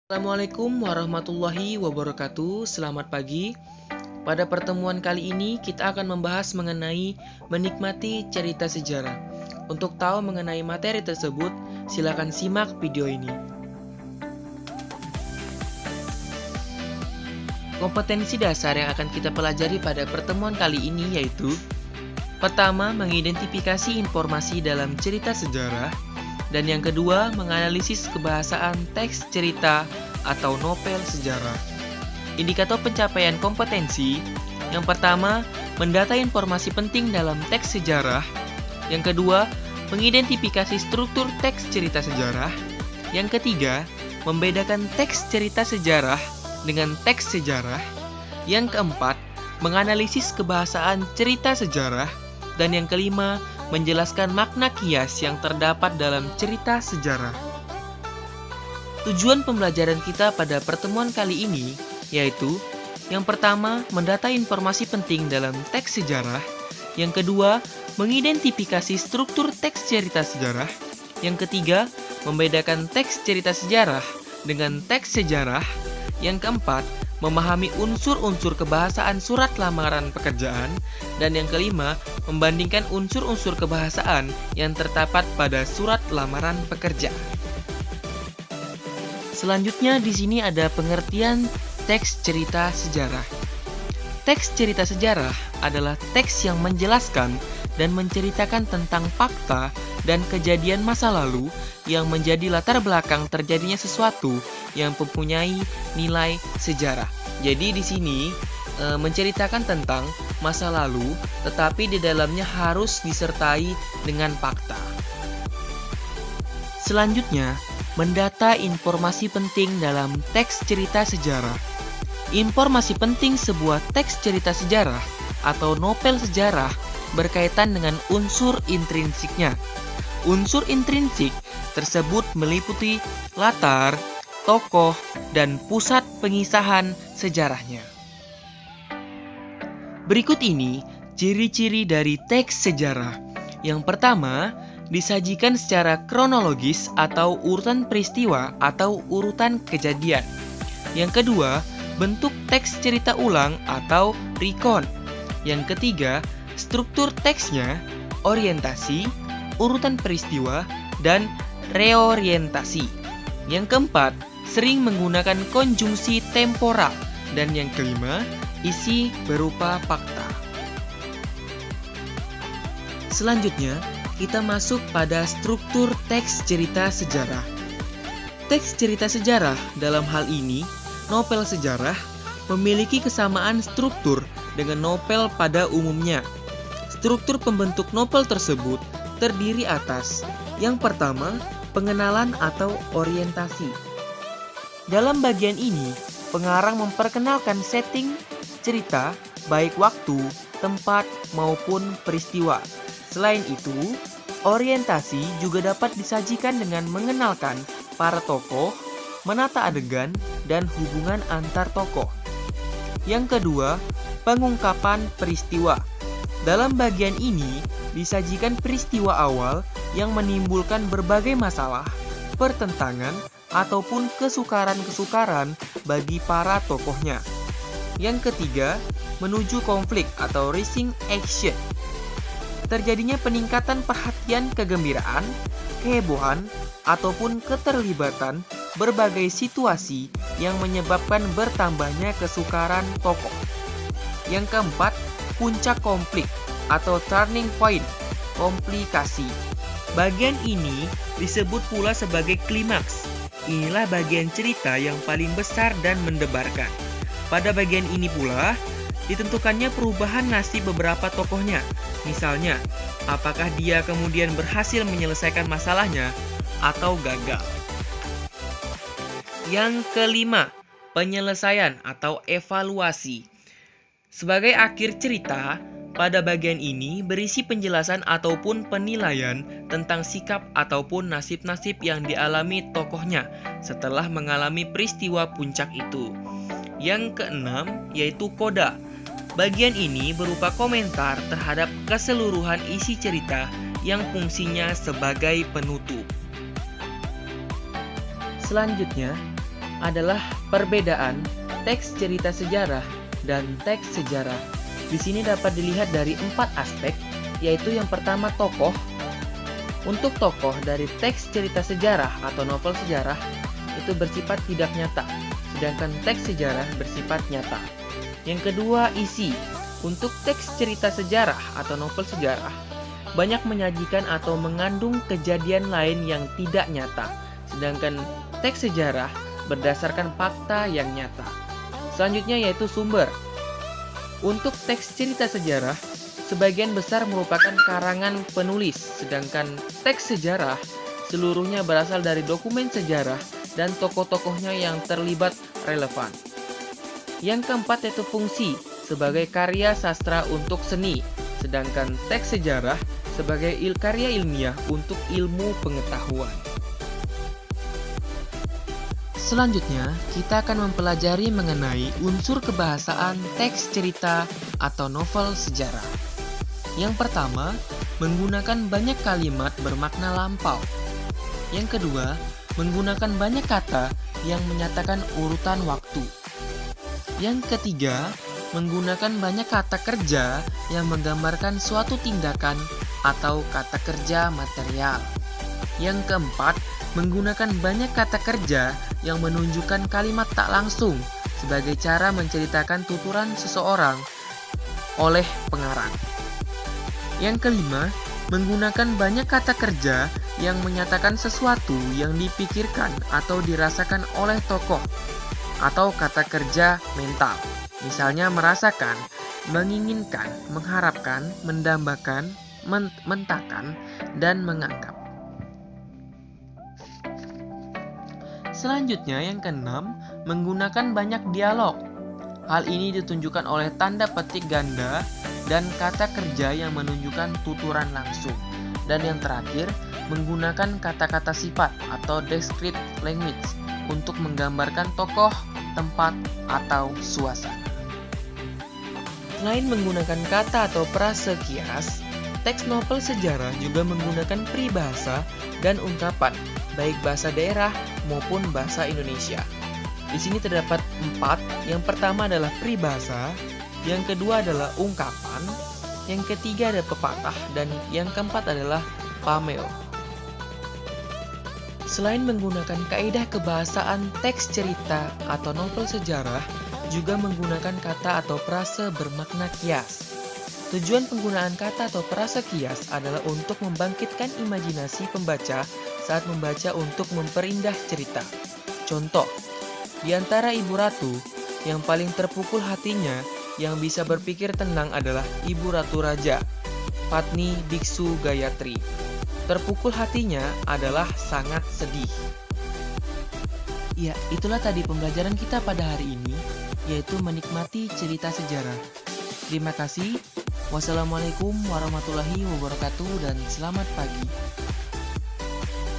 Assalamualaikum warahmatullahi wabarakatuh. Selamat pagi. Pada pertemuan kali ini kita akan membahas mengenai menikmati cerita sejarah. Untuk tahu mengenai materi tersebut, silakan simak video ini. Kompetensi dasar yang akan kita pelajari pada pertemuan kali ini yaitu: pertama, mengidentifikasi informasi dalam cerita sejarah. Dan yang kedua, menganalisis kebahasaan teks cerita atau novel sejarah. Indikator pencapaian kompetensi: yang pertama, mendata informasi penting dalam teks sejarah. Yang kedua, mengidentifikasi struktur teks cerita sejarah. Yang ketiga, membedakan teks cerita sejarah dengan teks sejarah. Yang keempat, menganalisis kebahasaan cerita sejarah. Dan yang kelima, menjelaskan makna kias yang terdapat dalam cerita sejarah. Tujuan pembelajaran kita pada pertemuan kali ini yaitu: yang pertama, mendata informasi penting dalam teks sejarah. Yang kedua, mengidentifikasi struktur teks cerita sejarah. Yang ketiga, membedakan teks cerita sejarah dengan teks sejarah. Yang keempat, memahami unsur-unsur kebahasaan surat lamaran pekerjaan. Dan yang kelima, membandingkan unsur-unsur kebahasaan yang terdapat pada surat lamaran pekerjaan. Selanjutnya di sini ada pengertian teks cerita sejarah. Teks cerita sejarah adalah teks yang menjelaskan dan menceritakan tentang fakta dan kejadian masa lalu yang menjadi latar belakang terjadinya sesuatu yang mempunyai nilai sejarah. Jadi di sini menceritakan tentang masa lalu, tetapi di dalamnya harus disertai dengan fakta. Selanjutnya, mendata informasi penting dalam teks cerita sejarah. Informasi penting sebuah teks cerita sejarah atau novel sejarah berkaitan dengan unsur intrinsiknya. Unsur intrinsik tersebut meliputi latar, tokoh, dan pusat pengisahan sejarahnya. Berikut ini ciri-ciri dari teks sejarah. Yang pertama, disajikan secara kronologis atau urutan peristiwa atau urutan kejadian. Yang kedua, bentuk teks cerita ulang atau recount. Yang ketiga, struktur teksnya, orientasi, urutan peristiwa, dan reorientasi. Yang keempat, sering menggunakan konjungsi temporal. Dan yang kelima, isi berupa fakta. Selanjutnya, kita masuk pada struktur teks cerita sejarah. Teks cerita sejarah dalam hal ini, novel sejarah, memiliki kesamaan struktur dengan novel pada umumnya. Struktur pembentuk novel tersebut terdiri atas: yang pertama, pengenalan atau orientasi. Dalam bagian ini, pengarang memperkenalkan setting cerita, baik waktu, tempat, maupun peristiwa. Selain itu, orientasi juga dapat disajikan dengan mengenalkan para tokoh, menata adegan, dan hubungan antar tokoh. Yang kedua, pengungkapan peristiwa. Dalam bagian ini, disajikan peristiwa awal yang menimbulkan berbagai masalah, pertentangan, ataupun kesukaran-kesukaran bagi para tokohnya. Yang ketiga, menuju konflik atau rising action. Terjadinya peningkatan perhatian, kegembiraan, kehebohan, ataupun keterlibatan berbagai situasi yang menyebabkan bertambahnya kesukaran tokoh. Yang keempat, puncak konflik atau turning point, komplikasi. Bagian ini disebut pula sebagai klimaks. Inilah bagian cerita yang paling besar dan mendebarkan. Pada bagian ini pula ditentukannya perubahan nasib beberapa tokohnya. Misalnya, apakah dia kemudian berhasil menyelesaikan masalahnya atau gagal. Yang kelima, penyelesaian atau evaluasi. Sebagai akhir cerita, pada bagian ini berisi penjelasan ataupun penilaian tentang sikap ataupun nasib-nasib yang dialami tokohnya setelah mengalami peristiwa puncak itu. Yang keenam, yaitu koda. Bagian ini berupa komentar terhadap keseluruhan isi cerita yang fungsinya sebagai penutup. Selanjutnya, adalah perbedaan teks cerita sejarah dan teks sejarah. Di sini dapat dilihat dari 4 aspek, yaitu yang pertama tokoh. Untuk tokoh dari teks cerita sejarah atau novel sejarah itu bersifat tidak nyata, sedangkan teks sejarah bersifat nyata. Yang kedua, isi. Untuk teks cerita sejarah atau novel sejarah banyak menyajikan atau mengandung kejadian lain yang tidak nyata, sedangkan teks sejarah berdasarkan fakta yang nyata. Selanjutnya yaitu sumber. Untuk teks cerita sejarah sebagian besar merupakan karangan penulis, sedangkan teks sejarah seluruhnya berasal dari dokumen sejarah dan tokoh-tokohnya yang terlibat relevan. Yang keempat yaitu fungsi, sebagai karya sastra untuk seni, sedangkan teks sejarah sebagai karya ilmiah untuk ilmu pengetahuan. Selanjutnya, kita akan mempelajari mengenai unsur kebahasaan teks cerita atau novel sejarah. Yang pertama, menggunakan banyak kalimat bermakna lampau. Yang kedua, menggunakan banyak kata yang menyatakan urutan waktu. Yang ketiga, menggunakan banyak kata kerja yang menggambarkan suatu tindakan atau kata kerja material. Yang keempat, menggunakan banyak kata kerja yang menunjukkan kalimat tak langsung sebagai cara menceritakan tuturan seseorang oleh pengarang. Yang kelima, menggunakan banyak kata kerja yang menyatakan sesuatu yang dipikirkan atau dirasakan oleh tokoh atau kata kerja mental. Misalnya merasakan, menginginkan, mengharapkan, mendambakan, mentakan, dan menganggap. Selanjutnya yang keenam, menggunakan banyak dialog. Hal ini ditunjukkan oleh tanda petik ganda dan kata kerja yang menunjukkan tuturan langsung. Dan yang terakhir, menggunakan kata-kata sifat atau descriptive language untuk menggambarkan tokoh, tempat, atau suasana. Selain menggunakan kata atau frase kias, teks novel sejarah juga menggunakan peribahasa dan ungkapan, baik bahasa daerah maupun bahasa Indonesia. Di sini terdapat 4. Yang pertama adalah peribahasa, yang kedua adalah ungkapan, yang ketiga ada pepatah, dan yang keempat adalah pameo. Selain menggunakan kaidah kebahasaan teks cerita atau novel sejarah, juga menggunakan kata atau frase bermakna kias. Tujuan penggunaan kata atau frase kias adalah untuk membangkitkan imajinasi pembaca saat membaca untuk memperindah cerita. Contoh, di antara Ibu Ratu, yang paling terpukul hatinya yang bisa berpikir tenang adalah Ibu Ratu Raja, Patni Biksu Gayatri. Terpukul hatinya adalah sangat sedih. Ya, itulah tadi pembelajaran kita pada hari ini, yaitu menikmati cerita sejarah. Terima kasih. Wassalamualaikum warahmatullahi wabarakatuh dan selamat pagi.